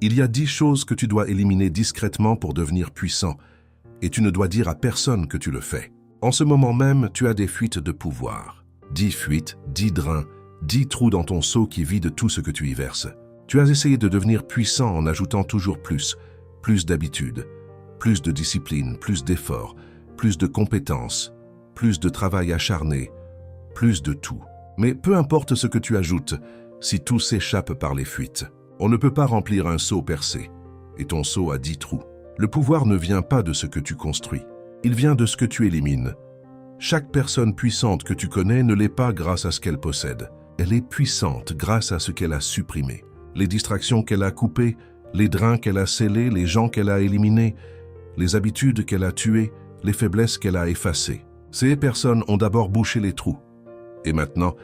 Il y a 10 choses que tu dois éliminer discrètement pour devenir puissant, et tu ne dois dire à personne que tu le fais. En ce moment même, tu as des fuites de pouvoir. 10 fuites, 10 drains, 10 trous dans ton seau qui vident tout ce que tu y verses. Tu as essayé de devenir puissant en ajoutant toujours plus d'habitude, plus de discipline, plus d'efforts, plus de compétences, plus de travail acharné, plus de tout. Mais peu importe ce que tu ajoutes, si tout s'échappe par les fuites, on ne peut pas remplir un seau percé, et ton seau a 10 trous. Le pouvoir ne vient pas de ce que tu construis, il vient de ce que tu élimines. Chaque personne puissante que tu connais ne l'est pas grâce à ce qu'elle possède. Elle est puissante grâce à ce qu'elle a supprimé. Les distractions qu'elle a coupées, les drains qu'elle a scellés, les gens qu'elle a éliminés, les habitudes qu'elle a tuées, les faiblesses qu'elle a effacées. Ces personnes ont d'abord bouché les trous. Et maintenant,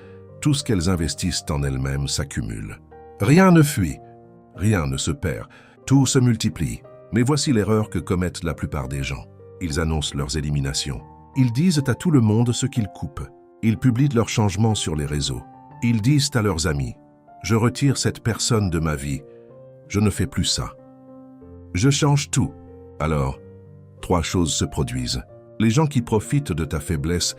tout ce qu'elles investissent en elles-mêmes s'accumule. Rien ne fuit, rien ne se perd, tout se multiplie. Mais voici l'erreur que commettent la plupart des gens. Ils annoncent leurs éliminations. Ils disent à tout le monde ce qu'ils coupent. Ils publient leurs changements sur les réseaux. Ils disent à leurs amis, « Je retire cette personne de ma vie. Je ne fais plus ça. Je change tout. » Alors, 3 choses se produisent. Les gens qui profitent de ta faiblesse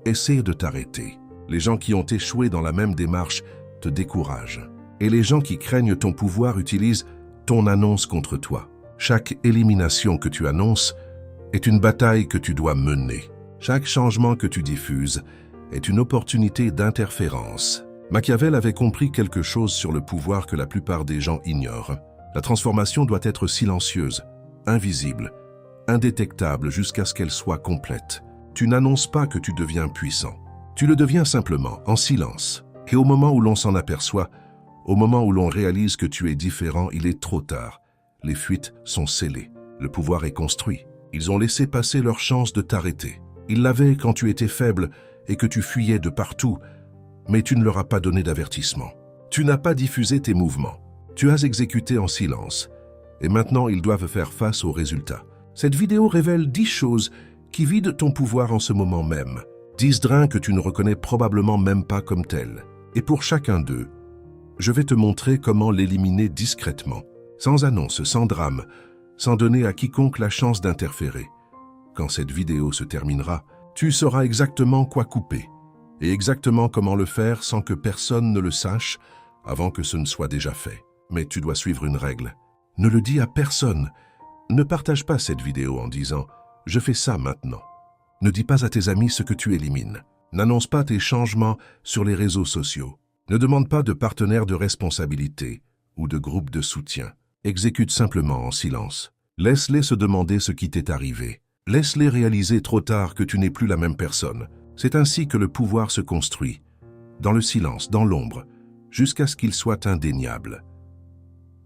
essaient de t'arrêter. Les gens qui ont échoué dans la même démarche te découragent. Et les gens qui craignent ton pouvoir utilisent ton annonce contre toi. Chaque élimination que tu annonces est une bataille que tu dois mener. Chaque changement que tu diffuses est une opportunité d'interférence. Machiavel avait compris quelque chose sur le pouvoir que la plupart des gens ignorent. La transformation doit être silencieuse, invisible, indétectable jusqu'à ce qu'elle soit complète. Tu n'annonces pas que tu deviens puissant. Tu le deviens simplement, en silence. Et au moment où l'on s'en aperçoit, au moment où l'on réalise que tu es différent, il est trop tard. Les fuites sont scellées. Le pouvoir est construit. Ils ont laissé passer leur chance de t'arrêter. Ils l'avaient quand tu étais faible et que tu fuyais de partout, mais tu ne leur as pas donné d'avertissement. Tu n'as pas diffusé tes mouvements. Tu as exécuté en silence. Et maintenant, ils doivent faire face aux résultats. Cette vidéo révèle 10 choses qui vident ton pouvoir en ce moment même. 10 drains que tu ne reconnais probablement même pas comme tels. Et pour chacun d'eux, je vais te montrer comment l'éliminer discrètement, sans annonce, sans drame, sans donner à quiconque la chance d'interférer. Quand cette vidéo se terminera, tu sauras exactement quoi couper et exactement comment le faire sans que personne ne le sache avant que ce ne soit déjà fait. Mais tu dois suivre une règle. Ne le dis à personne. Ne partage pas cette vidéo en disant « Je fais ça maintenant ». Ne dis pas à tes amis ce que tu élimines. N'annonce pas tes changements sur les réseaux sociaux. Ne demande pas de partenaire de responsabilité ou de groupe de soutien. Exécute simplement en silence. Laisse-les se demander ce qui t'est arrivé. Laisse-les réaliser trop tard que tu n'es plus la même personne. C'est ainsi que le pouvoir se construit, dans le silence, dans l'ombre, jusqu'à ce qu'il soit indéniable.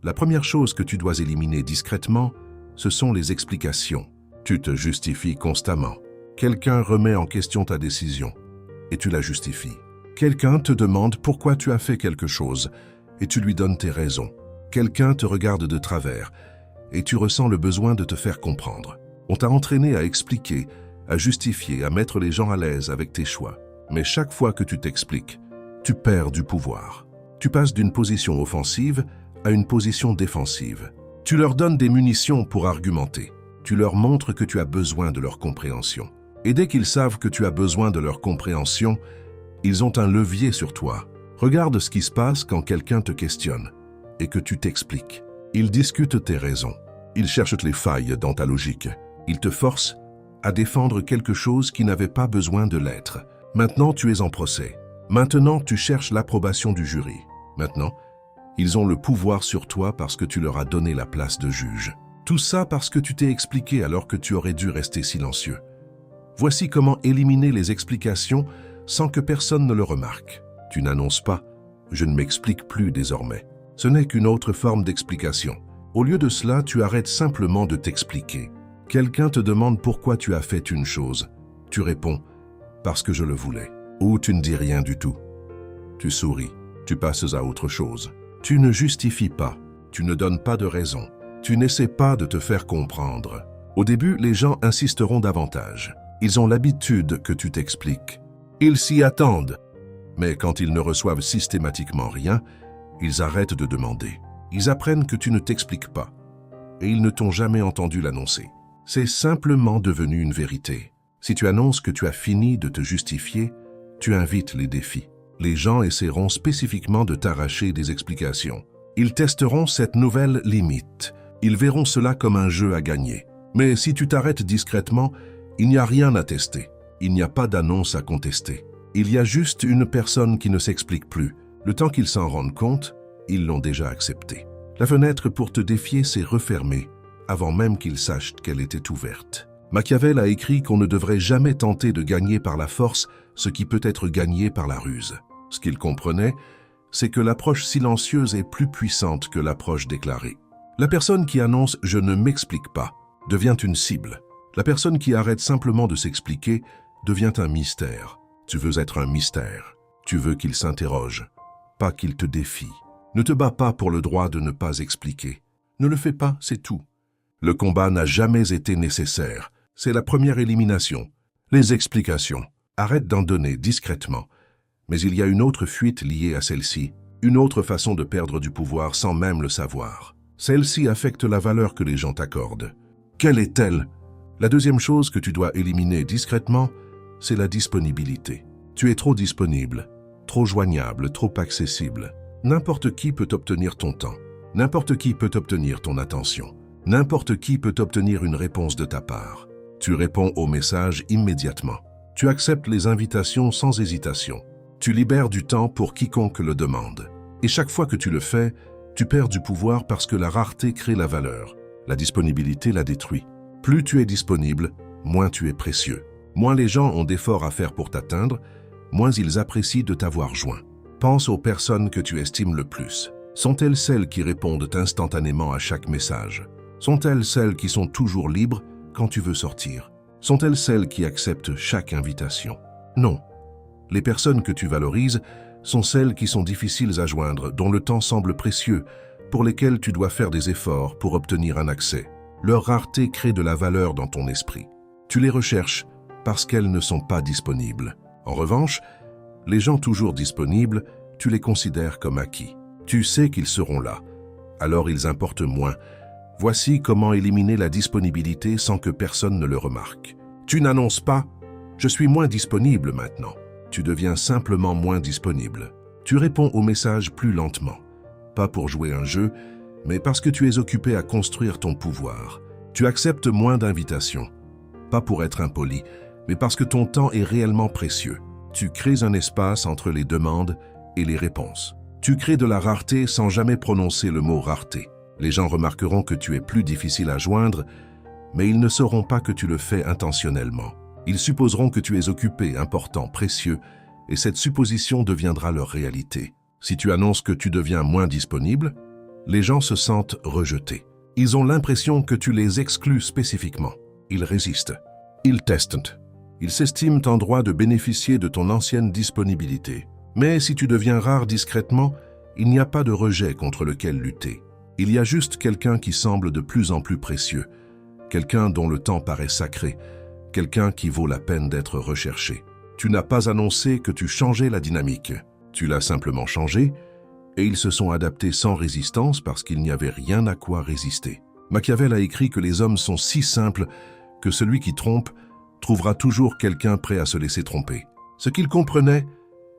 La première chose que tu dois éliminer discrètement, ce sont les explications. Tu te justifies constamment. Quelqu'un remet en question ta décision et tu la justifies. Quelqu'un te demande pourquoi tu as fait quelque chose et tu lui donnes tes raisons. Quelqu'un te regarde de travers et tu ressens le besoin de te faire comprendre. On t'a entraîné à expliquer, à justifier, à mettre les gens à l'aise avec tes choix. Mais chaque fois que tu t'expliques, tu perds du pouvoir. Tu passes d'une position offensive à une position défensive. Tu leur donnes des munitions pour argumenter. Tu leur montres que tu as besoin de leur compréhension. Et dès qu'ils savent que tu as besoin de leur compréhension, ils ont un levier sur toi. Regarde ce qui se passe quand quelqu'un te questionne et que tu t'expliques. Ils discutent tes raisons. Ils cherchent les failles dans ta logique. Ils te forcent à défendre quelque chose qui n'avait pas besoin de l'être. Maintenant, tu es en procès. Maintenant, tu cherches l'approbation du jury. Maintenant, ils ont le pouvoir sur toi parce que tu leur as donné la place de juge. Tout ça parce que tu t'es expliqué alors que tu aurais dû rester silencieux. Voici comment éliminer les explications sans que personne ne le remarque. Tu n'annonces pas « je ne m'explique plus désormais ». Ce n'est qu'une autre forme d'explication. Au lieu de cela, tu arrêtes simplement de t'expliquer. Quelqu'un te demande pourquoi tu as fait une chose. Tu réponds « parce que je le voulais ». Ou tu ne dis rien du tout. Tu souris, tu passes à autre chose. Tu ne justifies pas, tu ne donnes pas de raison. Tu n'essaies pas de te faire comprendre. Au début, les gens insisteront davantage. Ils ont l'habitude que tu t'expliques. Ils s'y attendent. Mais quand ils ne reçoivent systématiquement rien, ils arrêtent de demander. Ils apprennent que tu ne t'expliques pas, et ils ne t'ont jamais entendu l'annoncer. C'est simplement devenu une vérité. Si tu annonces que tu as fini de te justifier, tu invites les défis. Les gens essaieront spécifiquement de t'arracher des explications. Ils testeront cette nouvelle limite. Ils verront cela comme un jeu à gagner. Mais si tu t'arrêtes discrètement, il n'y a rien à tester. Il n'y a pas d'annonce à contester. Il y a juste une personne qui ne s'explique plus. Le temps qu'ils s'en rendent compte, ils l'ont déjà accepté. La fenêtre pour te défier s'est refermée avant même qu'ils sachent qu'elle était ouverte. Machiavel a écrit qu'on ne devrait jamais tenter de gagner par la force ce qui peut être gagné par la ruse. Ce qu'il comprenait, c'est que l'approche silencieuse est plus puissante que l'approche déclarée. La personne qui annonce « je ne m'explique pas » devient une cible. La personne qui arrête simplement de s'expliquer devient un mystère. Tu veux être un mystère. Tu veux qu'il s'interroge, pas qu'il te défie. Ne te bats pas pour le droit de ne pas expliquer. Ne le fais pas, c'est tout. Le combat n'a jamais été nécessaire. C'est la première élimination. Les explications. Arrête d'en donner discrètement. Mais il y a une autre fuite liée à celle-ci, une autre façon de perdre du pouvoir sans même le savoir. Celle-ci affecte la valeur que les gens t'accordent. Quelle est-elle? La deuxième chose que tu dois éliminer discrètement, c'est la disponibilité. Tu es trop disponible, trop joignable, trop accessible. N'importe qui peut obtenir ton temps. N'importe qui peut obtenir ton attention. N'importe qui peut obtenir une réponse de ta part. Tu réponds aux messages immédiatement. Tu acceptes les invitations sans hésitation. Tu libères du temps pour quiconque le demande. Et chaque fois que tu le fais, tu perds du pouvoir parce que la rareté crée la valeur. La disponibilité la détruit. Plus tu es disponible, moins tu es précieux. Moins les gens ont d'efforts à faire pour t'atteindre, moins ils apprécient de t'avoir joint. Pense aux personnes que tu estimes le plus. Sont-elles celles qui répondent instantanément à chaque message? Sont-elles celles qui sont toujours libres quand tu veux sortir? Sont-elles celles qui acceptent chaque invitation? Non. Les personnes que tu valorises sont celles qui sont difficiles à joindre, dont le temps semble précieux, pour lesquelles tu dois faire des efforts pour obtenir un accès. Leur rareté crée de la valeur dans ton esprit. Tu les recherches parce qu'elles ne sont pas disponibles. En revanche, les gens toujours disponibles, tu les considères comme acquis. Tu sais qu'ils seront là, alors ils importent moins. Voici comment éliminer la disponibilité sans que personne ne le remarque. Tu n'annonces pas « je suis moins disponible maintenant ». Tu deviens simplement moins disponible. Tu réponds aux messages plus lentement. Pas pour jouer un jeu, mais parce que tu es occupé à construire ton pouvoir. Tu acceptes moins d'invitations. Pas pour être impoli, mais parce que ton temps est réellement précieux. Tu crées un espace entre les demandes et les réponses. Tu crées de la rareté sans jamais prononcer le mot rareté. Les gens remarqueront que tu es plus difficile à joindre, mais ils ne sauront pas que tu le fais intentionnellement. Ils supposeront que tu es occupé, important, précieux, et cette supposition deviendra leur réalité. Si tu annonces que tu deviens moins disponible, les gens se sentent rejetés. Ils ont l'impression que tu les exclus spécifiquement. Ils résistent. Ils testent. Ils s'estiment en droit de bénéficier de ton ancienne disponibilité. Mais si tu deviens rare discrètement, il n'y a pas de rejet contre lequel lutter. Il y a juste quelqu'un qui semble de plus en plus précieux, quelqu'un dont le temps paraît sacré, quelqu'un qui vaut la peine d'être recherché. Tu n'as pas annoncé que tu changeais la dynamique. Tu l'as simplement changée, et ils se sont adaptés sans résistance parce qu'il n'y avait rien à quoi résister. Machiavel a écrit que les hommes sont si simples que celui qui trompe trouvera toujours quelqu'un prêt à se laisser tromper. Ce qu'il comprenait,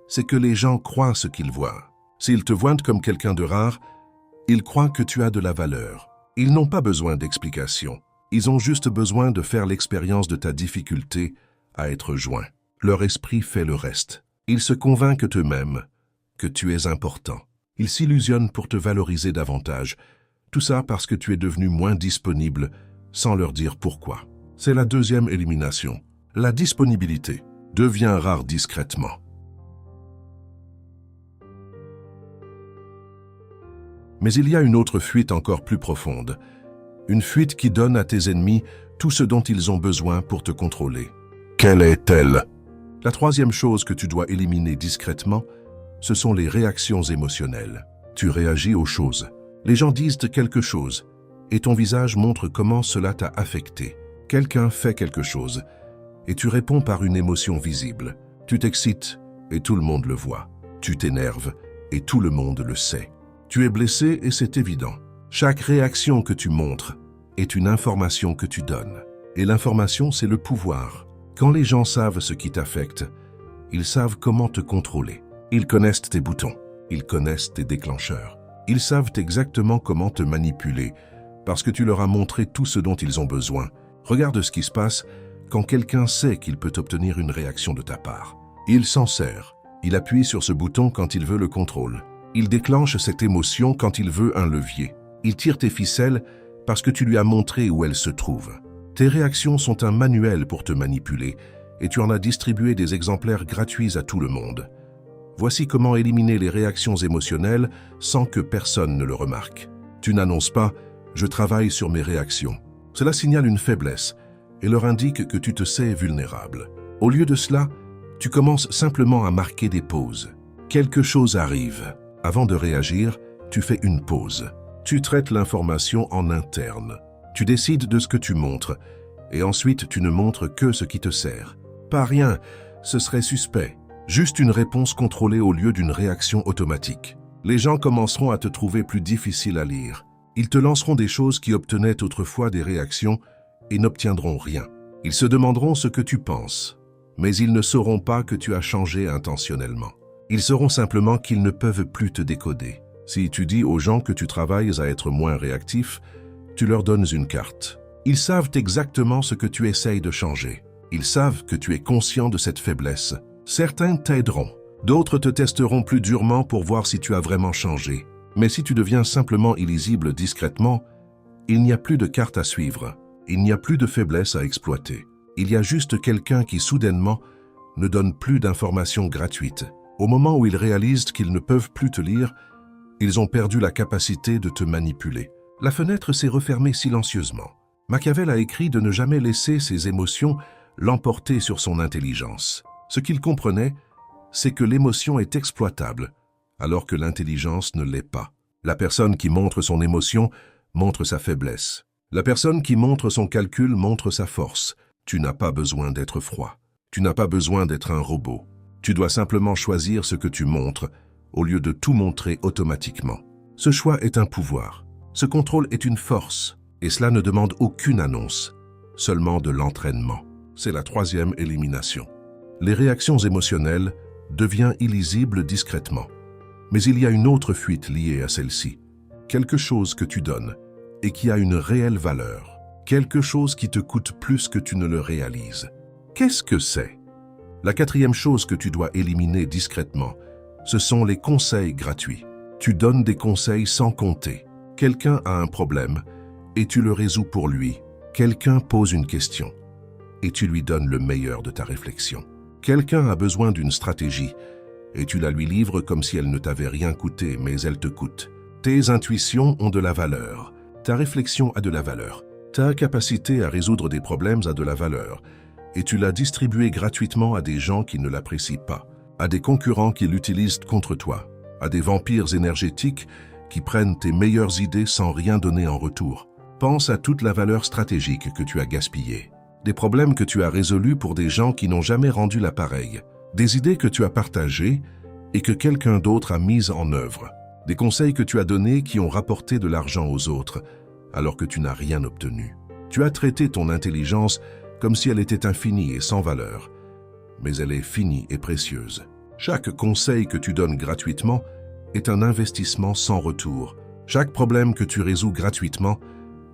c'est que les gens croient ce qu'ils voient. S'ils te voient comme quelqu'un de rare, ils croient que tu as de la valeur. Ils n'ont pas besoin d'explications. Ils ont juste besoin de faire l'expérience de ta difficulté à être joint. Leur esprit fait le reste. Ils se convainquent eux-mêmes que tu es important. Ils s'illusionnent pour te valoriser davantage. Tout ça parce que tu es devenu moins disponible sans leur dire pourquoi. C'est la deuxième élimination. La disponibilité devient rare discrètement. Mais il y a une autre fuite encore plus profonde. Une fuite qui donne à tes ennemis tout ce dont ils ont besoin pour te contrôler. Quelle est-elle? La troisième chose que tu dois éliminer discrètement, ce sont les réactions émotionnelles. Tu réagis aux choses. Les gens disent quelque chose, et ton visage montre comment cela t'a affecté. Quelqu'un fait quelque chose, et tu réponds par une émotion visible. Tu t'excites, et tout le monde le voit. Tu t'énerves, et tout le monde le sait. Tu es blessé et c'est évident. Chaque réaction que tu montres est une information que tu donnes. Et l'information, c'est le pouvoir. Quand les gens savent ce qui t'affecte, ils savent comment te contrôler. Ils connaissent tes boutons, ils connaissent tes déclencheurs. Ils savent exactement comment te manipuler parce que tu leur as montré tout ce dont ils ont besoin. Regarde ce qui se passe quand quelqu'un sait qu'il peut obtenir une réaction de ta part. Il s'en sert. Il appuie sur ce bouton quand il veut le contrôle. Il déclenche cette émotion quand il veut un levier. Il tire tes ficelles parce que tu lui as montré où elles se trouvent. Tes réactions sont un manuel pour te manipuler et tu en as distribué des exemplaires gratuits à tout le monde. Voici comment éliminer les réactions émotionnelles sans que personne ne le remarque. Tu n'annonces pas « je travaille sur mes réactions ». Cela signale une faiblesse et leur indique que tu te sais vulnérable. Au lieu de cela, tu commences simplement à marquer des pauses. Quelque chose arrive. Avant de réagir, tu fais une pause. Tu traites l'information en interne. Tu décides de ce que tu montres et ensuite tu ne montres que ce qui te sert. Pas rien, ce serait suspect. Juste une réponse contrôlée au lieu d'une réaction automatique. Les gens commenceront à te trouver plus difficile à lire. Ils te lanceront des choses qui obtenaient autrefois des réactions et n'obtiendront rien. Ils se demanderont ce que tu penses, mais ils ne sauront pas que tu as changé intentionnellement. Ils sauront simplement qu'ils ne peuvent plus te décoder. Si tu dis aux gens que tu travailles à être moins réactif, tu leur donnes une carte. Ils savent exactement ce que tu essayes de changer. Ils savent que tu es conscient de cette faiblesse. Certains t'aideront, d'autres te testeront plus durement pour voir si tu as vraiment changé. Mais si tu deviens simplement illisible discrètement, il n'y a plus de carte à suivre, il n'y a plus de faiblesse à exploiter. Il y a juste quelqu'un qui soudainement ne donne plus d'informations gratuites. Au moment où ils réalisent qu'ils ne peuvent plus te lire, ils ont perdu la capacité de te manipuler. La fenêtre s'est refermée silencieusement. Machiavel a écrit de ne jamais laisser ses émotions l'emporter sur son intelligence. Ce qu'il comprenait, c'est que l'émotion est exploitable, alors que l'intelligence ne l'est pas. La personne qui montre son émotion montre sa faiblesse. La personne qui montre son calcul montre sa force. Tu n'as pas besoin d'être froid. Tu n'as pas besoin d'être un robot. Tu dois simplement choisir ce que tu montres, au lieu de tout montrer automatiquement. Ce choix est un pouvoir. Ce contrôle est une force, et cela ne demande aucune annonce, seulement de l'entraînement. C'est la troisième élimination. Les réactions émotionnelles deviennent illisibles discrètement. Mais il y a une autre fuite liée à celle-ci. Quelque chose que tu donnes et qui a une réelle valeur. Quelque chose qui te coûte plus que tu ne le réalises. Qu'est-ce que c'est? La quatrième chose que tu dois éliminer discrètement, ce sont les conseils gratuits. Tu donnes des conseils sans compter. Quelqu'un a un problème et tu le résous pour lui. Quelqu'un pose une question et tu lui donnes le meilleur de ta réflexion. Quelqu'un a besoin d'une stratégie et tu la lui livres comme si elle ne t'avait rien coûté, mais elle te coûte. Tes intuitions ont de la valeur. Ta réflexion a de la valeur. Ta capacité à résoudre des problèmes a de la valeur. Et tu l'as distribuée gratuitement à des gens qui ne l'apprécient pas, à des concurrents qui l'utilisent contre toi, à des vampires énergétiques qui prennent tes meilleures idées sans rien donner en retour. Pense à toute la valeur stratégique que tu as gaspillée. Des problèmes que tu as résolus pour des gens qui n'ont jamais rendu l'appareil. Des idées que tu as partagées et que quelqu'un d'autre a mises en œuvre. Des conseils que tu as donnés qui ont rapporté de l'argent aux autres, alors que tu n'as rien obtenu. Tu as traité ton intelligence comme si elle était infinie et sans valeur, mais elle est finie et précieuse. Chaque conseil que tu donnes gratuitement est un investissement sans retour. Chaque problème que tu résous gratuitement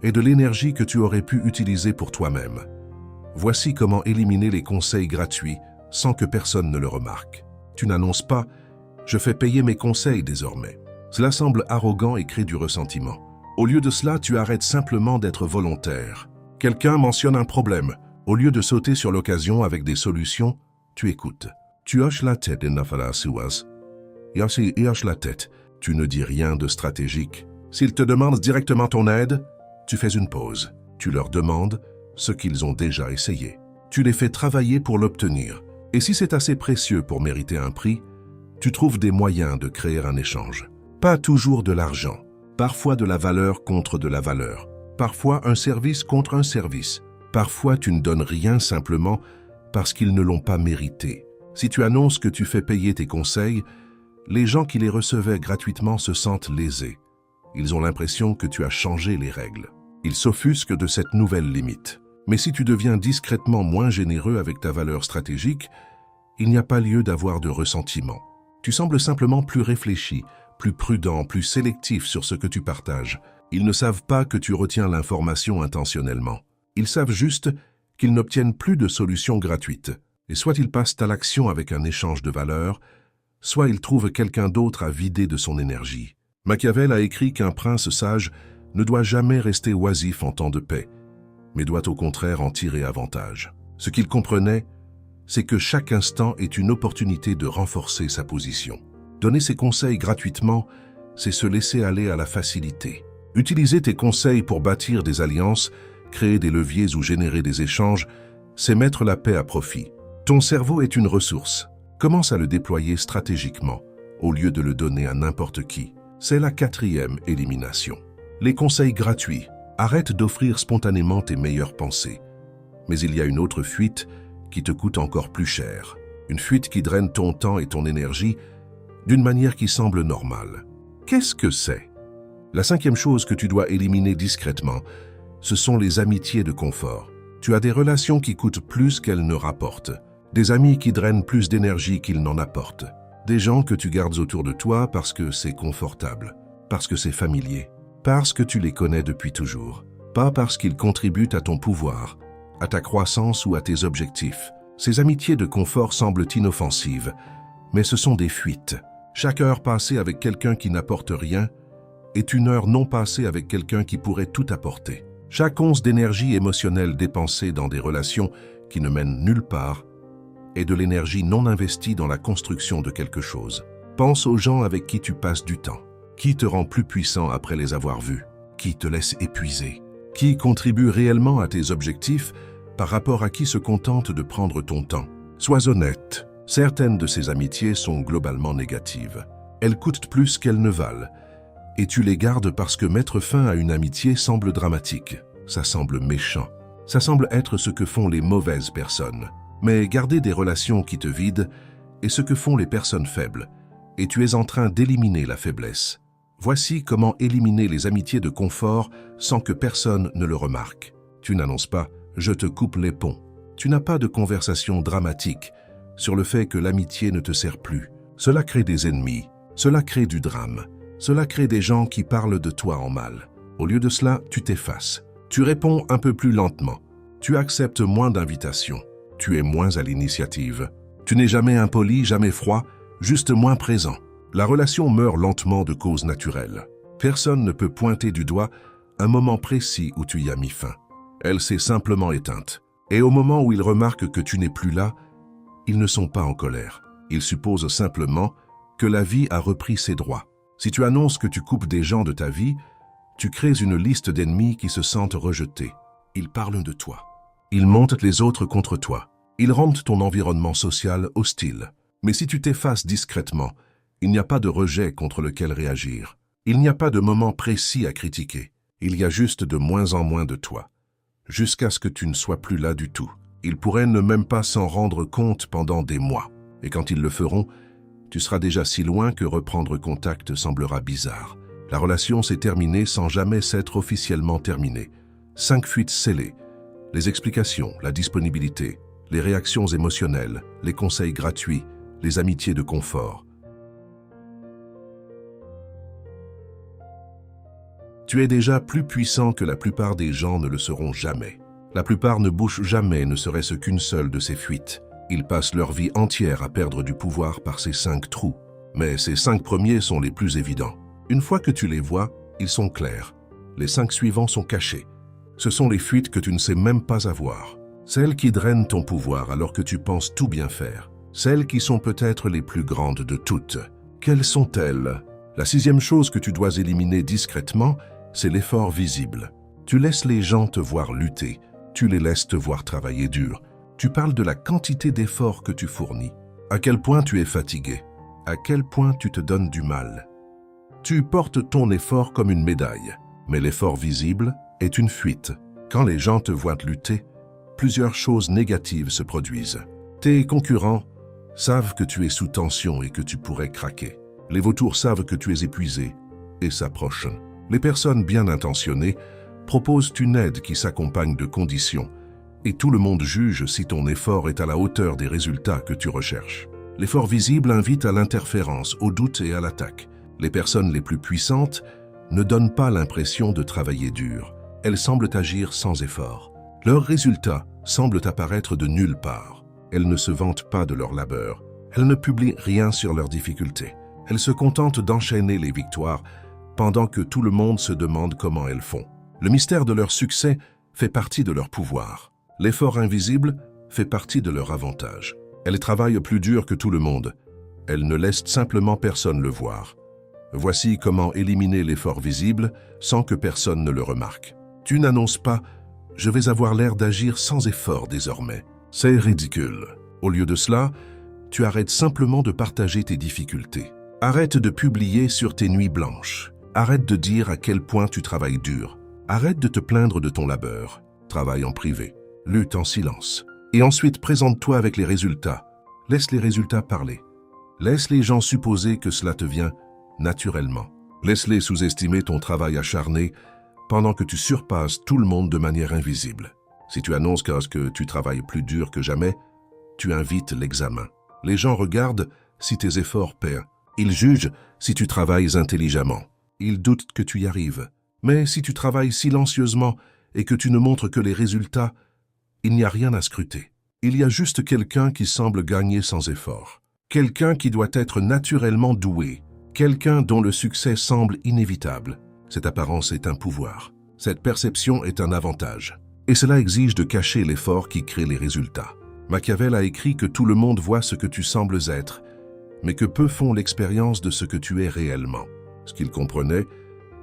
est de l'énergie que tu aurais pu utiliser pour toi-même. Voici comment éliminer les conseils gratuits sans que personne ne le remarque. Tu n'annonces pas « je fais payer mes conseils désormais ». Cela semble arrogant et crée du ressentiment. Au lieu de cela, tu arrêtes simplement d'être volontaire. Quelqu'un mentionne un problème. Au lieu de sauter sur l'occasion avec des solutions, tu écoutes. Tu hoches la tête, hoche la tête. Tu ne dis rien de stratégique. S'ils te demandent directement ton aide, tu fais une pause. Tu leur demandes ce qu'ils ont déjà essayé. Tu les fais travailler pour l'obtenir. Et si c'est assez précieux pour mériter un prix, tu trouves des moyens de créer un échange. Pas toujours de l'argent, parfois de la valeur contre de la valeur, parfois un service contre un service. Parfois tu ne donnes rien simplement parce qu'ils ne l'ont pas mérité. Si tu annonces que tu fais payer tes conseils, Les gens qui les recevaient gratuitement se sentent lésés. Ils ont l'impression que tu as changé les règles. Ils s'offusquent de cette nouvelle limite. Mais si tu deviens discrètement moins généreux avec ta valeur stratégique, il n'y a pas lieu d'avoir de ressentiment. Tu sembles simplement plus réfléchi, plus prudent, plus sélectif sur ce que tu partages. Ils ne savent pas que tu retiens l'information intentionnellement. Ils savent juste qu'ils n'obtiennent plus de solutions gratuites. Et soit ils passent à l'action avec un échange de valeurs, soit ils trouvent quelqu'un d'autre à vider de son énergie. Machiavel a écrit qu'un prince sage ne doit jamais rester oisif en temps de paix, mais doit au contraire en tirer avantage. Ce qu'il comprenait, c'est que chaque instant est une opportunité de renforcer sa position. Donner ses conseils gratuitement, c'est se laisser aller à la facilité. Utiliser tes conseils pour bâtir des alliances, créer des leviers ou générer des échanges, c'est mettre la paix à profit. Ton cerveau est une ressource. Commence à le déployer stratégiquement, au lieu de le donner à n'importe qui. C'est la 4e élimination. Les conseils gratuits. Arrête d'offrir spontanément tes meilleures pensées. Mais il y a une autre fuite qui te coûte encore plus cher. Une fuite qui draine ton temps et ton énergie d'une manière qui semble normale. Qu'est-ce que c'est? La 5e chose que tu dois éliminer discrètement, ce sont les amitiés de confort. Tu as des relations qui coûtent plus qu'elles ne rapportent. Des amis qui drainent plus d'énergie qu'ils n'en apportent. Des gens que tu gardes autour de toi parce que c'est confortable, parce que c'est familier, parce que tu les connais depuis toujours, pas parce qu'ils contribuent à ton pouvoir, à ta croissance ou à tes objectifs. Ces amitiés de confort semblent inoffensives, mais ce sont des fuites. Chaque heure passée avec quelqu'un qui n'apporte rien est une heure non passée avec quelqu'un qui pourrait tout apporter. Chaque once d'énergie émotionnelle dépensée dans des relations qui ne mènent nulle part est de l'énergie non investie dans la construction de quelque chose. Pense aux gens avec qui tu passes du temps. Qui te rend plus puissant après les avoir vus? Qui te laisse épuiser? Qui contribue réellement à tes objectifs par rapport à qui se contente de prendre ton temps? Sois honnête. Certaines de ces amitiés sont globalement négatives. Elles coûtent plus qu'elles ne valent. Et tu les gardes parce que mettre fin à une amitié semble dramatique. Ça semble méchant. Ça semble être ce que font les mauvaises personnes. Mais garder des relations qui te vident est ce que font les personnes faibles. Et tu es en train d'éliminer la faiblesse. Voici comment éliminer les amitiés de confort sans que personne ne le remarque. Tu n'annonces pas « je te coupe les ponts ». Tu n'as pas de conversation dramatique sur le fait que l'amitié ne te sert plus. Cela crée des ennemis, cela crée du drame, cela crée des gens qui parlent de toi en mal. Au lieu de cela, tu t'effaces. Tu réponds un peu plus lentement. Tu acceptes moins d'invitations. Tu es moins à l'initiative. Tu n'es jamais impoli, jamais froid, juste moins présent. La relation meurt lentement de cause naturelle. Personne ne peut pointer du doigt un moment précis où tu y as mis fin. Elle s'est simplement éteinte. Et au moment où ils remarquent que tu n'es plus là, ils ne sont pas en colère. Ils supposent simplement que la vie a repris ses droits. Si tu annonces que tu coupes des gens de ta vie, tu crées une liste d'ennemis qui se sentent rejetés. Ils parlent de toi. Ils montent les autres contre toi. Ils rendent ton environnement social hostile. Mais si tu t'effaces discrètement, il n'y a pas de rejet contre lequel réagir. Il n'y a pas de moment précis à critiquer. Il y a juste de moins en moins de toi, jusqu'à ce que tu ne sois plus là du tout. Ils pourraient ne même pas s'en rendre compte pendant des mois. Et quand ils le feront, tu seras déjà si loin que reprendre contact semblera bizarre. La relation s'est terminée sans jamais s'être officiellement terminée. 5 fuites scellées. Les explications, la disponibilité, les réactions émotionnelles, les conseils gratuits, les amitiés de confort. Tu es déjà plus puissant que la plupart des gens ne le seront jamais. La plupart ne bouchent jamais ne serait-ce qu'une seule de ces fuites. Ils passent leur vie entière à perdre du pouvoir par ces 5 trous. Mais ces 5 premiers sont les plus évidents. Une fois que tu les vois, ils sont clairs. Les 5 suivants sont cachés. Ce sont les fuites que tu ne sais même pas avoir. Celles qui drainent ton pouvoir alors que tu penses tout bien faire. Celles qui sont peut-être les plus grandes de toutes. Quelles sont-elles? La 6e chose que tu dois éliminer discrètement, c'est l'effort visible. Tu laisses les gens te voir lutter. Tu les laisses te voir travailler dur. Tu parles de la quantité d'efforts que tu fournis. À quel point tu es fatigué. À quel point tu te donnes du mal. Tu portes ton effort comme une médaille. Mais l'effort visible est une fuite. Quand les gens te voient lutter, plusieurs choses négatives se produisent. Tes concurrents savent que tu es sous tension et que tu pourrais craquer. Les vautours savent que tu es épuisé et s'approchent. Les personnes bien intentionnées proposent une aide qui s'accompagne de conditions et tout le monde juge si ton effort est à la hauteur des résultats que tu recherches. L'effort visible invite à l'interférence, au doute et à l'attaque. Les personnes les plus puissantes ne donnent pas l'impression de travailler dur. Elles semblent agir sans effort. Leurs résultats semblent apparaître de nulle part. Elles ne se vantent pas de leur labeur. Elles ne publient rien sur leurs difficultés. Elles se contentent d'enchaîner les victoires pendant que tout le monde se demande comment elles font. Le mystère de leur succès fait partie de leur pouvoir. L'effort invisible fait partie de leur avantage. Elles travaillent plus dur que tout le monde. Elles ne laissent simplement personne le voir. Voici comment éliminer l'effort visible sans que personne ne le remarque. Tu n'annonces pas « je vais avoir l'air d'agir sans effort désormais ». C'est ridicule. Au lieu de cela, tu arrêtes simplement de partager tes difficultés. Arrête de publier sur tes nuits blanches. Arrête de dire à quel point tu travailles dur. Arrête de te plaindre de ton labeur. Travaille en privé. Lutte en silence. Et ensuite, présente-toi avec les résultats. Laisse les résultats parler. Laisse les gens supposer que cela te vient naturellement. Laisse-les sous-estimer ton travail acharné pendant que tu surpasses tout le monde de manière invisible. Si tu annonces que tu travailles plus dur que jamais, tu invites l'examen. Les gens regardent si tes efforts paient. Ils jugent si tu travailles intelligemment. Ils doutent que tu y arrives. Mais si tu travailles silencieusement et que tu ne montres que les résultats, il n'y a rien à scruter. Il y a juste quelqu'un qui semble gagner sans effort. Quelqu'un qui doit être naturellement doué. Quelqu'un dont le succès semble inévitable. Cette apparence est un pouvoir. Cette perception est un avantage. Et cela exige de cacher l'effort qui crée les résultats. Machiavel a écrit que tout le monde voit ce que tu sembles être, mais que peu font l'expérience de ce que tu es réellement. Ce qu'il comprenait,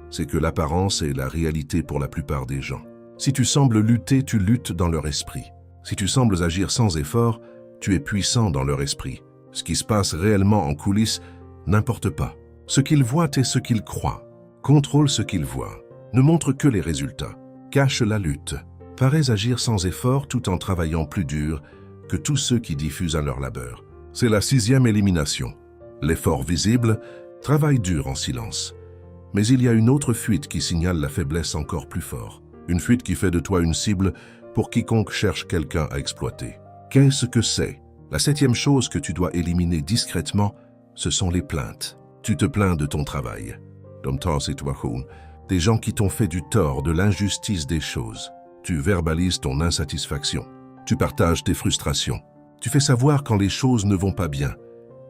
c'est que l'apparence est la réalité pour la plupart des gens. Si tu sembles lutter, tu luttes dans leur esprit. Si tu sembles agir sans effort, tu es puissant dans leur esprit. Ce qui se passe réellement en coulisses n'importe pas. Ce qu'ils voient est ce qu'ils croient. Contrôle ce qu'ils voient. Ne montre que les résultats. Cache la lutte. Parais agir sans effort tout en travaillant plus dur que tous ceux qui diffusent à leur labeur. C'est la 6e élimination. L'effort visible travaille dur en silence. Mais il y a une autre fuite qui signale la faiblesse encore plus fort. Une fuite qui fait de toi une cible pour quiconque cherche quelqu'un à exploiter. Qu'est-ce que c'est? La 7e chose que tu dois éliminer discrètement, ce sont les plaintes. Tu te plains de ton travail. Des gens qui t'ont fait du tort, de l'injustice des choses. Tu verbalises ton insatisfaction. Tu partages tes frustrations. Tu fais savoir quand les choses ne vont pas bien.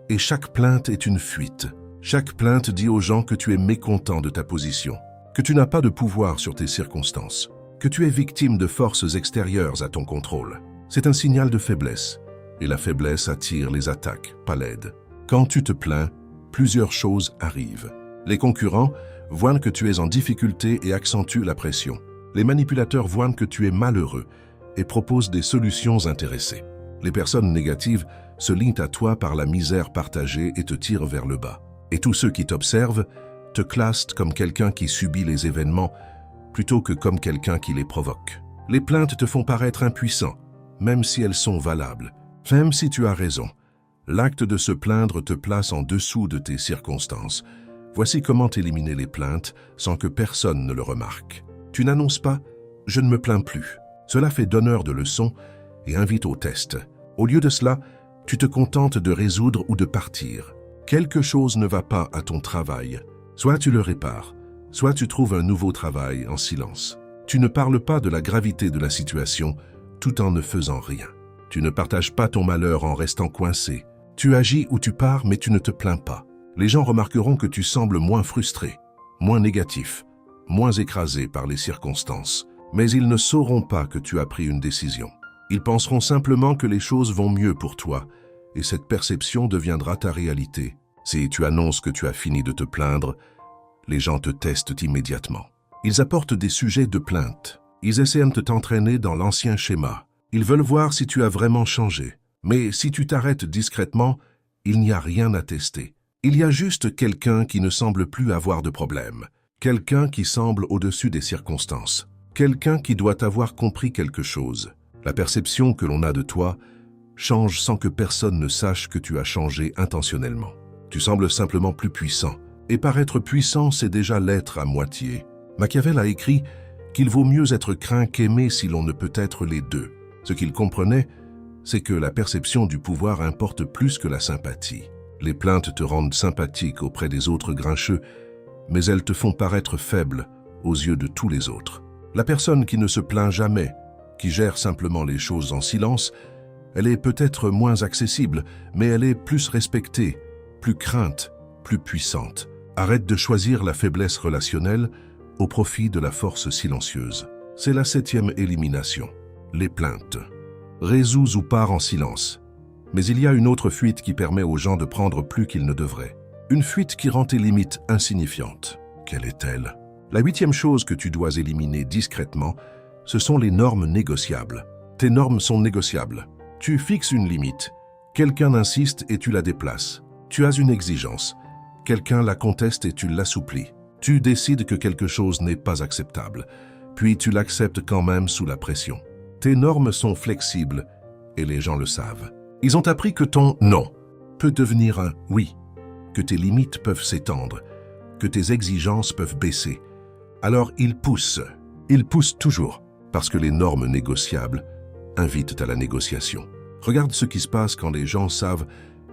Et chaque plainte est une fuite. Chaque plainte dit aux gens que tu es mécontent de ta position, que tu n'as pas de pouvoir sur tes circonstances, que tu es victime de forces extérieures à ton contrôle. C'est un signal de faiblesse. Et la faiblesse attire les attaques, pas l'aide. Quand tu te plains, plusieurs choses arrivent. Les concurrents voient que tu es en difficulté et accentuent la pression. Les manipulateurs voient que tu es malheureux et proposent des solutions intéressées. Les personnes négatives se lient à toi par la misère partagée et te tirent vers le bas. Et tous ceux qui t'observent te classent comme quelqu'un qui subit les événements plutôt que comme quelqu'un qui les provoque. Les plaintes te font paraître impuissant, même si elles sont valables. Même si tu as raison, l'acte de se plaindre te place en dessous de tes circonstances. Voici comment éliminer les plaintes sans que personne ne le remarque. Tu n'annonces pas « je ne me plains plus ». Cela fait donneur de leçons et invite au test. Au lieu de cela, tu te contentes de résoudre ou de partir. Quelque chose ne va pas à ton travail. Soit tu le répares, soit tu trouves un nouveau travail en silence. Tu ne parles pas de la gravité de la situation tout en ne faisant rien. Tu ne partages pas ton malheur en restant coincé. Tu agis ou tu pars, mais tu ne te plains pas. Les gens remarqueront que tu sembles moins frustré, moins négatif, moins écrasé par les circonstances. Mais ils ne sauront pas que tu as pris une décision. Ils penseront simplement que les choses vont mieux pour toi, et cette perception deviendra ta réalité. Si tu annonces que tu as fini de te plaindre, les gens te testent immédiatement. Ils apportent des sujets de plainte. Ils essaient de t'entraîner dans l'ancien schéma. Ils veulent voir si tu as vraiment changé. Mais si tu t'arrêtes discrètement, il n'y a rien à tester. Il y a juste quelqu'un qui ne semble plus avoir de problème. Quelqu'un qui semble au-dessus des circonstances. Quelqu'un qui doit avoir compris quelque chose. La perception que l'on a de toi change sans que personne ne sache que tu as changé intentionnellement. Tu sembles simplement plus puissant. Et paraître puissant, c'est déjà l'être à moitié. Machiavel a écrit qu'il vaut mieux être craint qu'aimé si l'on ne peut être les deux. Ce qu'il comprenait, c'est que la perception du pouvoir importe plus que la sympathie. Les plaintes te rendent sympathique auprès des autres grincheux, mais elles te font paraître faible aux yeux de tous les autres. La personne qui ne se plaint jamais, qui gère simplement les choses en silence, elle est peut-être moins accessible, mais elle est plus respectée, plus crainte, plus puissante. Arrête de choisir la faiblesse relationnelle au profit de la force silencieuse. C'est la 7e élimination. Les plaintes. Résous ou pars en silence. Mais il y a une autre fuite qui permet aux gens de prendre plus qu'ils ne devraient. Une fuite qui rend tes limites insignifiantes. Quelle est-elle? La 8e chose que tu dois éliminer discrètement, ce sont les normes négociables. Tes normes sont négociables. Tu fixes une limite. Quelqu'un insiste et tu la déplaces. Tu as une exigence. Quelqu'un la conteste et tu l'assouplis. Tu décides que quelque chose n'est pas acceptable, puis tu l'acceptes quand même sous la pression. Tes normes sont flexibles et les gens le savent. Ils ont appris que ton « non » peut devenir un « oui », que tes limites peuvent s'étendre, que tes exigences peuvent baisser. Alors ils poussent toujours, parce que les normes négociables invitent à la négociation. Regarde ce qui se passe quand les gens savent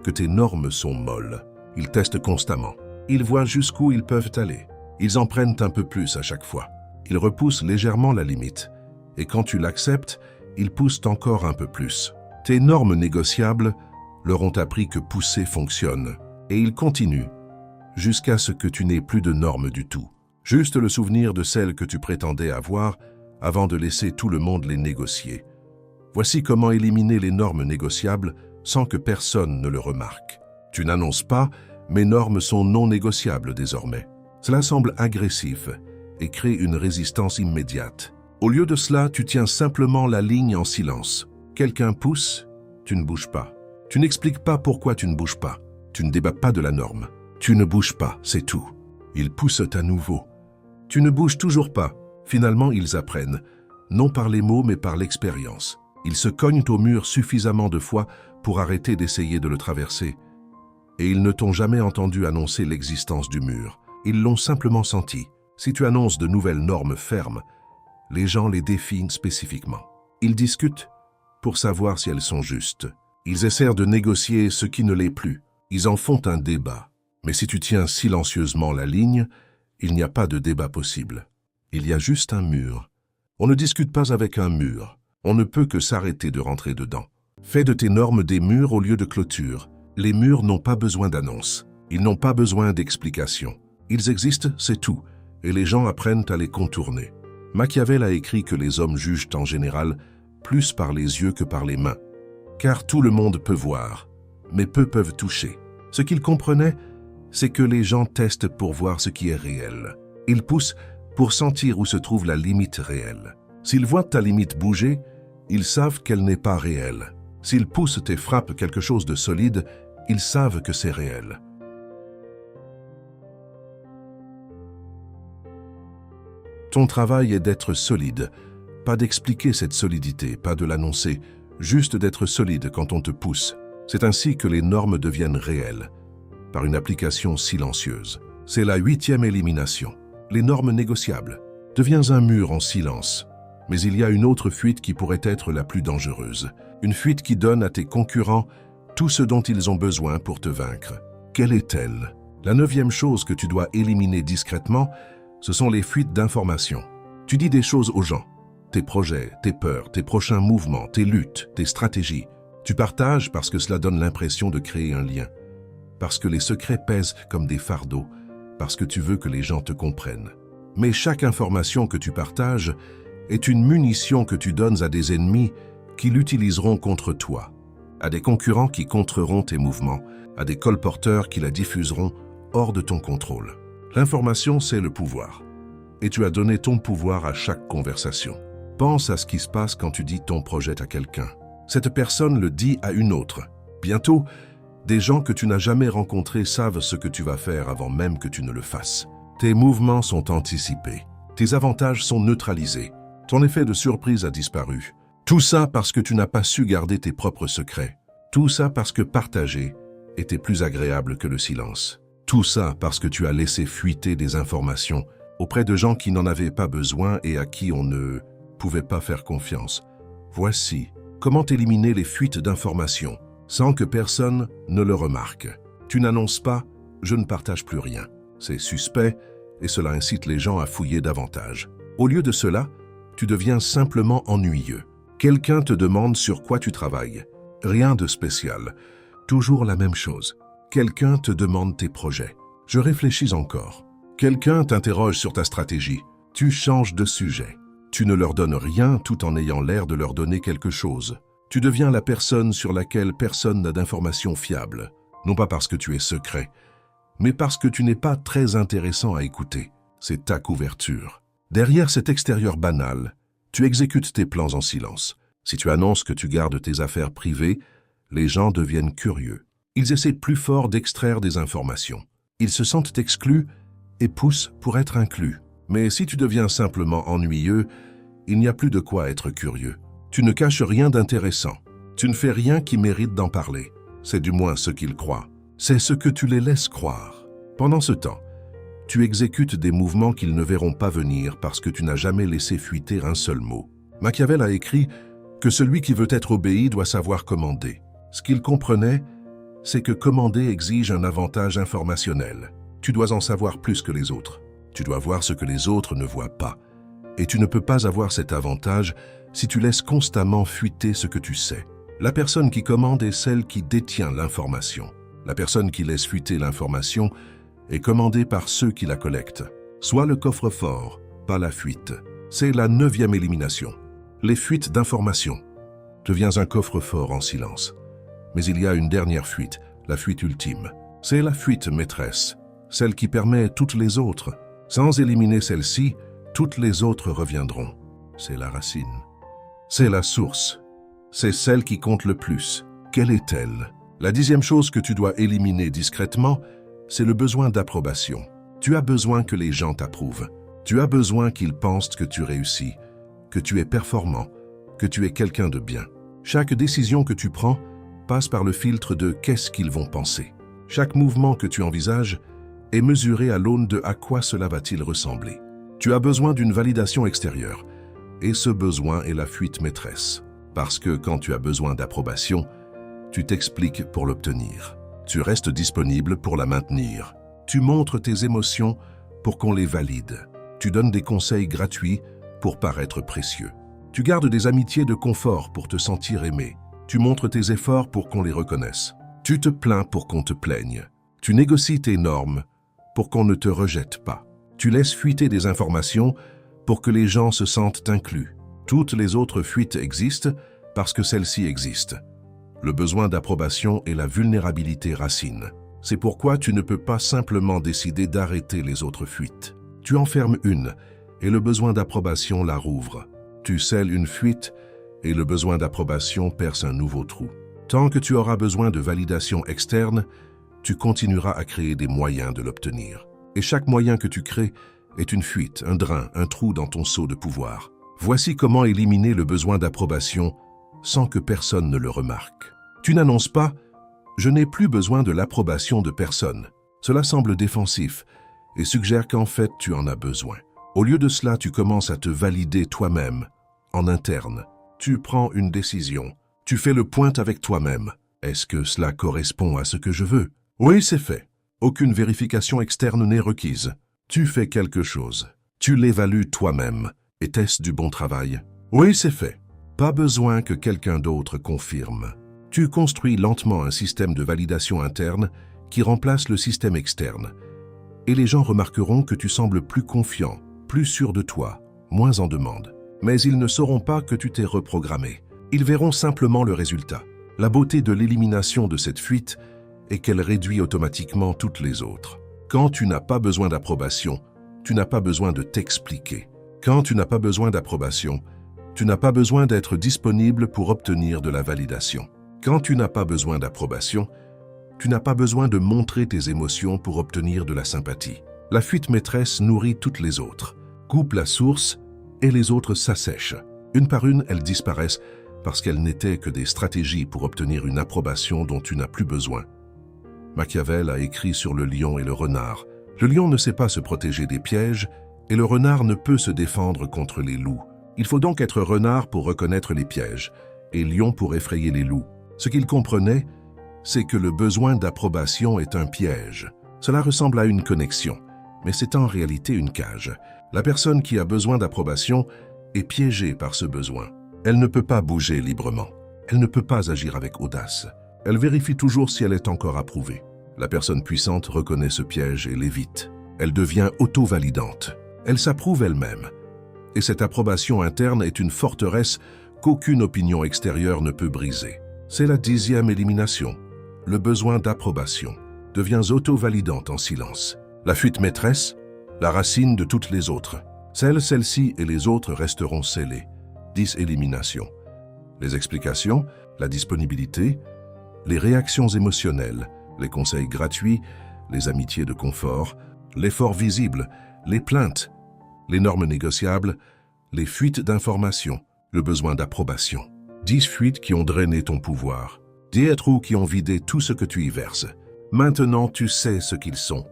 que tes normes sont molles. Ils testent constamment. Ils voient jusqu'où ils peuvent aller. Ils en prennent un peu plus à chaque fois. Ils repoussent légèrement la limite. Et quand tu l'acceptes, ils poussent encore un peu plus. Tes normes négociables leur ont appris que pousser fonctionne. Et ils continuent, jusqu'à ce que tu n'aies plus de normes du tout. Juste le souvenir de celles que tu prétendais avoir avant de laisser tout le monde les négocier. Voici comment éliminer les normes négociables sans que personne ne le remarque. Tu n'annonces pas, mes normes sont non négociables désormais. Cela semble agressif et crée une résistance immédiate. Au lieu de cela, tu tiens simplement la ligne en silence. Quelqu'un pousse, tu ne bouges pas. Tu n'expliques pas pourquoi tu ne bouges pas. Tu ne débats pas de la norme. Tu ne bouges pas, c'est tout. Ils poussent à nouveau. Tu ne bouges toujours pas. Finalement, ils apprennent, non par les mots mais par l'expérience. Ils se cognent au mur suffisamment de fois pour arrêter d'essayer de le traverser. Et ils ne t'ont jamais entendu annoncer l'existence du mur. Ils l'ont simplement senti. Si tu annonces de nouvelles normes fermes, les gens les défient spécifiquement. Ils discutent pour savoir si elles sont justes. Ils essaient de négocier ce qui ne l'est plus. Ils en font un débat. Mais si tu tiens silencieusement la ligne, il n'y a pas de débat possible. Il y a juste un mur. On ne discute pas avec un mur. On ne peut que s'arrêter de rentrer dedans. Fais de tes normes des murs au lieu de clôtures. Les murs n'ont pas besoin d'annonces. Ils n'ont pas besoin d'explications. Ils existent, c'est tout, et les gens apprennent à les contourner. Machiavel a écrit que les hommes jugent en général plus par les yeux que par les mains. Car tout le monde peut voir, mais peu peuvent toucher. Ce qu'il comprenait, c'est que les gens testent pour voir ce qui est réel. Ils poussent pour sentir où se trouve la limite réelle. S'ils voient ta limite bouger, ils savent qu'elle n'est pas réelle. S'ils poussent et frappent quelque chose de solide, ils savent que c'est réel. Ton travail est d'être solide, pas d'expliquer cette solidité, pas de l'annoncer, juste d'être solide quand on te pousse. C'est ainsi que les normes deviennent réelles, par une application silencieuse. C'est la 8e élimination. Les normes négociables. Deviens un mur en silence. Mais il y a une autre fuite qui pourrait être la plus dangereuse. Une fuite qui donne à tes concurrents tout ce dont ils ont besoin pour te vaincre. Quelle est-elle? La 9e chose que tu dois éliminer discrètement, ce sont les fuites d'informations. Tu dis des choses aux gens. Tes projets, tes peurs, tes prochains mouvements, tes luttes, tes stratégies. Tu partages parce que cela donne l'impression de créer un lien. Parce que les secrets pèsent comme des fardeaux. Parce que tu veux que les gens te comprennent. Mais chaque information que tu partages est une munition que tu donnes à des ennemis qui l'utiliseront contre toi, à des concurrents qui contreront tes mouvements, à des colporteurs qui la diffuseront hors de ton contrôle. L'information, c'est le pouvoir. Et tu as donné ton pouvoir à chaque conversation. Pense à ce qui se passe quand tu dis ton projet à quelqu'un. Cette personne le dit à une autre. Bientôt, des gens que tu n'as jamais rencontrés savent ce que tu vas faire avant même que tu ne le fasses. Tes mouvements sont anticipés. Tes avantages sont neutralisés. Ton effet de surprise a disparu. Tout ça parce que tu n'as pas su garder tes propres secrets. Tout ça parce que partager était plus agréable que le silence. Tout ça parce que tu as laissé fuiter des informations auprès de gens qui n'en avaient pas besoin et à qui on ne pouvait pas faire confiance. Voici comment éliminer les fuites d'informations sans que personne ne le remarque. Tu n'annonces pas « je ne partage plus rien ». C'est suspect et cela incite les gens à fouiller davantage. Au lieu de cela, tu deviens simplement ennuyeux. Quelqu'un te demande sur quoi tu travailles. Rien de spécial. Toujours la même chose. Quelqu'un te demande tes projets. Je réfléchis encore. Quelqu'un t'interroge sur ta stratégie. Tu changes de sujet. Tu ne leur donnes rien tout en ayant l'air de leur donner quelque chose. Tu deviens la personne sur laquelle personne n'a d'informations fiables. Non pas parce que tu es secret, mais parce que tu n'es pas très intéressant à écouter. C'est ta couverture. Derrière cet extérieur banal, tu exécutes tes plans en silence. Si tu annonces que tu gardes tes affaires privées, les gens deviennent curieux. Ils essaient plus fort d'extraire des informations. Ils se sentent exclus et poussent pour être inclus. Mais si tu deviens simplement ennuyeux, il n'y a plus de quoi être curieux. Tu ne caches rien d'intéressant. Tu ne fais rien qui mérite d'en parler. C'est du moins ce qu'ils croient. C'est ce que tu les laisses croire. Pendant ce temps, tu exécutes des mouvements qu'ils ne verront pas venir parce que tu n'as jamais laissé fuiter un seul mot. Machiavel a écrit que celui qui veut être obéi doit savoir commander. Ce qu'il comprenait, c'est que commander exige un avantage informationnel. Tu dois en savoir plus que les autres. Tu dois voir ce que les autres ne voient pas. Et tu ne peux pas avoir cet avantage si tu laisses constamment fuiter ce que tu sais. La personne qui commande est celle qui détient l'information. La personne qui laisse fuiter l'information est commandée par ceux qui la collectent. Sois le coffre-fort, pas la fuite. C'est la 9e élimination. Les fuites d'informations. Deviens un coffre-fort en silence. Mais il y a une dernière fuite, la fuite ultime. C'est la fuite maîtresse, celle qui permet toutes les autres. Sans éliminer celle-ci, toutes les autres reviendront. C'est la racine. C'est la source. C'est celle qui compte le plus. Quelle est-elle? La 10e chose que tu dois éliminer discrètement, c'est le besoin d'approbation. Tu as besoin que les gens t'approuvent. Tu as besoin qu'ils pensent que tu réussis, que tu es performant, que tu es quelqu'un de bien. Chaque décision que tu prends passe par le filtre de « qu'est-ce qu'ils vont penser ». Chaque mouvement que tu envisages est mesuré à l'aune de « à quoi cela va-t-il ressembler ». Tu as besoin d'une validation extérieure, et ce besoin est la fuite maîtresse. Parce que quand tu as besoin d'approbation, tu t'expliques pour l'obtenir. Tu restes disponible pour la maintenir. Tu montres tes émotions pour qu'on les valide. Tu donnes des conseils gratuits pour paraître précieux. Tu gardes des amitiés de confort pour te sentir aimé. Tu montres tes efforts pour qu'on les reconnaisse. Tu te plains pour qu'on te plaigne. Tu négocies tes normes pour qu'on ne te rejette pas. Tu laisses fuiter des informations pour que les gens se sentent inclus. Toutes les autres fuites existent parce que celles-ci existent. Le besoin d'approbation est la vulnérabilité racine. C'est pourquoi tu ne peux pas simplement décider d'arrêter les autres fuites. Tu en fermes une et le besoin d'approbation la rouvre. Tu scelles une fuite et le besoin d'approbation perce un nouveau trou. Tant que tu auras besoin de validation externe, tu continueras à créer des moyens de l'obtenir. Et chaque moyen que tu crées est une fuite, un drain, un trou dans ton seau de pouvoir. Voici comment éliminer le besoin d'approbation sans que personne ne le remarque. Tu n'annonces pas « je n'ai plus besoin de l'approbation de personne ». Cela semble défensif et suggère qu'en fait tu en as besoin. Au lieu de cela, tu commences à te valider toi-même, en interne. Tu prends une décision. Tu fais le point avec toi-même. Est-ce que cela correspond à ce que je veux? Oui, c'est fait. Aucune vérification externe n'est requise. Tu fais quelque chose. Tu l'évalues toi-même. Était-ce du bon travail? Oui, c'est fait. Pas besoin que quelqu'un d'autre confirme. Tu construis lentement un système de validation interne qui remplace le système externe. Et les gens remarqueront que tu sembles plus confiant, plus sûr de toi, moins en demande. Mais ils ne sauront pas que tu t'es reprogrammé. Ils verront simplement le résultat. La beauté de l'élimination de cette fuite est qu'elle réduit automatiquement toutes les autres. Quand tu n'as pas besoin d'approbation, tu n'as pas besoin de t'expliquer. Quand tu n'as pas besoin d'approbation, tu n'as pas besoin d'être disponible pour obtenir de la validation. Quand tu n'as pas besoin d'approbation, tu n'as pas besoin de montrer tes émotions pour obtenir de la sympathie. La fuite maîtresse nourrit toutes les autres, coupe la source et les autres s'assèchent. Une par une, elles disparaissent parce qu'elles n'étaient que des stratégies pour obtenir une approbation dont tu n'as plus besoin. Machiavel a écrit sur le lion et le renard. Le lion ne sait pas se protéger des pièges et le renard ne peut se défendre contre les loups. Il faut donc être renard pour reconnaître les pièges et lion pour effrayer les loups. Ce qu'il comprenait, c'est que le besoin d'approbation est un piège. Cela ressemble à une connexion, mais c'est en réalité une cage. La personne qui a besoin d'approbation est piégée par ce besoin. Elle ne peut pas bouger librement. Elle ne peut pas agir avec audace. Elle vérifie toujours si elle est encore approuvée. La personne puissante reconnaît ce piège et l'évite. Elle devient auto-validante. Elle s'approuve elle-même. Et cette approbation interne est une forteresse qu'aucune opinion extérieure ne peut briser. C'est la 10e élimination. Le besoin d'approbation devient auto-validante en silence. La fuite maîtresse, la racine de toutes les autres. Celle-ci et les autres resteront scellées. 10 éliminations. Les explications, la disponibilité, les réactions émotionnelles, les conseils gratuits, les amitiés de confort, l'effort visible, les plaintes, les normes négociables, les fuites d'informations, le besoin d'approbation. 10 fuites qui ont drainé ton pouvoir. 10 trous qui ont vidé tout ce que tu y verses. Maintenant, tu sais ce qu'ils sont.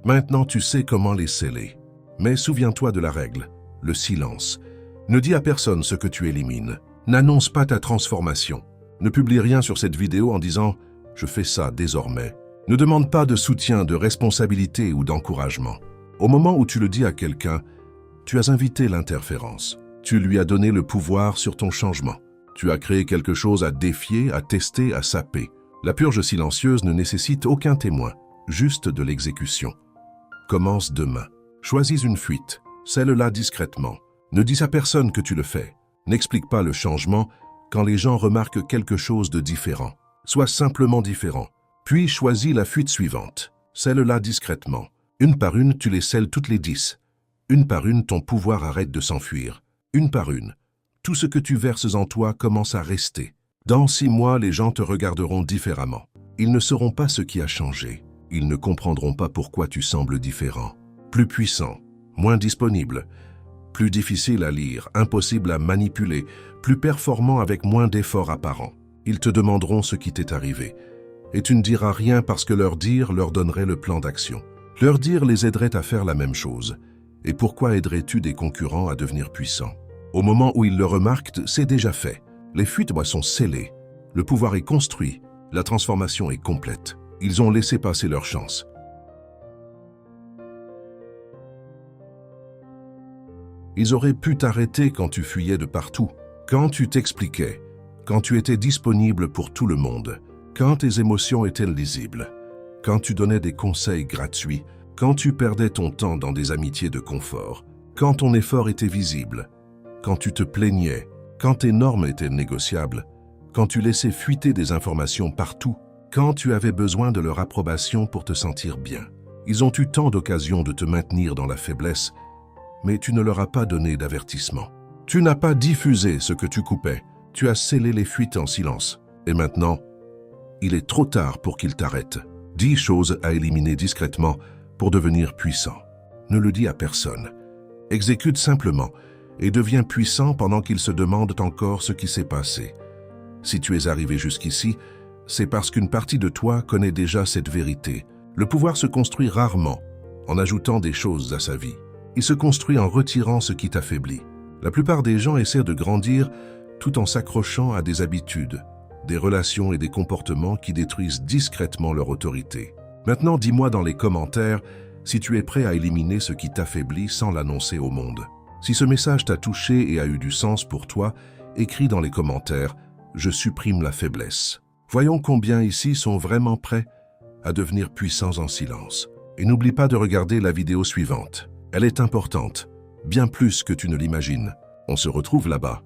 Maintenant, tu sais comment les sceller. Mais souviens-toi de la règle, le silence. Ne dis à personne ce que tu élimines. N'annonce pas ta transformation. Ne publie rien sur cette vidéo en disant « je fais ça désormais ». Ne demande pas de soutien, de responsabilité ou d'encouragement. Au moment où tu le dis à quelqu'un, tu as invité l'interférence. Tu lui as donné le pouvoir sur ton changement. Tu as créé quelque chose à défier, à tester, à saper. La purge silencieuse ne nécessite aucun témoin, juste de l'exécution. Commence demain. Choisis une fuite, celle-là discrètement. Ne dis à personne que tu le fais. N'explique pas le changement quand les gens remarquent quelque chose de différent. Sois simplement différent. Puis choisis la fuite suivante, celle-là discrètement. Une par une, tu les scelles toutes les 10. Une par une, ton pouvoir arrête de s'enfuir. Une par une. Tout ce que tu verses en toi commence à rester. Dans 6 mois, les gens te regarderont différemment. Ils ne sauront pas ce qui a changé. Ils ne comprendront pas pourquoi tu sembles différent. Plus puissant, moins disponible, plus difficile à lire, impossible à manipuler, plus performant avec moins d'efforts apparents. Ils te demanderont ce qui t'est arrivé. Et tu ne diras rien parce que leur dire leur donnerait le plan d'action. Leur dire les aiderait à faire la même chose. Et pourquoi aiderais-tu des concurrents à devenir puissants? Au moment où ils le remarquent, c'est déjà fait. Les fuites sont scellées. Le pouvoir est construit. La transformation est complète. Ils ont laissé passer leur chance. Ils auraient pu t'arrêter quand tu fuyais de partout, quand tu t'expliquais, quand tu étais disponible pour tout le monde, quand tes émotions étaient lisibles, quand tu donnais des conseils gratuits, quand tu perdais ton temps dans des amitiés de confort, quand ton effort était visible, quand tu te plaignais, quand tes normes étaient négociables, quand tu laissais fuiter des informations partout, quand tu avais besoin de leur approbation pour te sentir bien. Ils ont eu tant d'occasions de te maintenir dans la faiblesse, mais tu ne leur as pas donné d'avertissement. Tu n'as pas diffusé ce que tu coupais, tu as scellé les fuites en silence. Et maintenant, il est trop tard pour qu'ils t'arrêtent. 10 choses à éliminer discrètement pour devenir puissant. Ne le dis à personne. Exécute simplement et deviens puissant pendant qu'ils se demandent encore ce qui s'est passé. Si tu es arrivé jusqu'ici, c'est parce qu'une partie de toi connaît déjà cette vérité. Le pouvoir se construit rarement en ajoutant des choses à sa vie. Il se construit en retirant ce qui t'affaiblit. La plupart des gens essaient de grandir tout en s'accrochant à des habitudes, des relations et des comportements qui détruisent discrètement leur autorité. Maintenant, dis-moi dans les commentaires si tu es prêt à éliminer ce qui t'affaiblit sans l'annoncer au monde. Si ce message t'a touché et a eu du sens pour toi, écris dans les commentaires « Je supprime la faiblesse ». Voyons combien ici sont vraiment prêts à devenir puissants en silence. Et n'oublie pas de regarder la vidéo suivante. Elle est importante, bien plus que tu ne l'imagines. On se retrouve là-bas.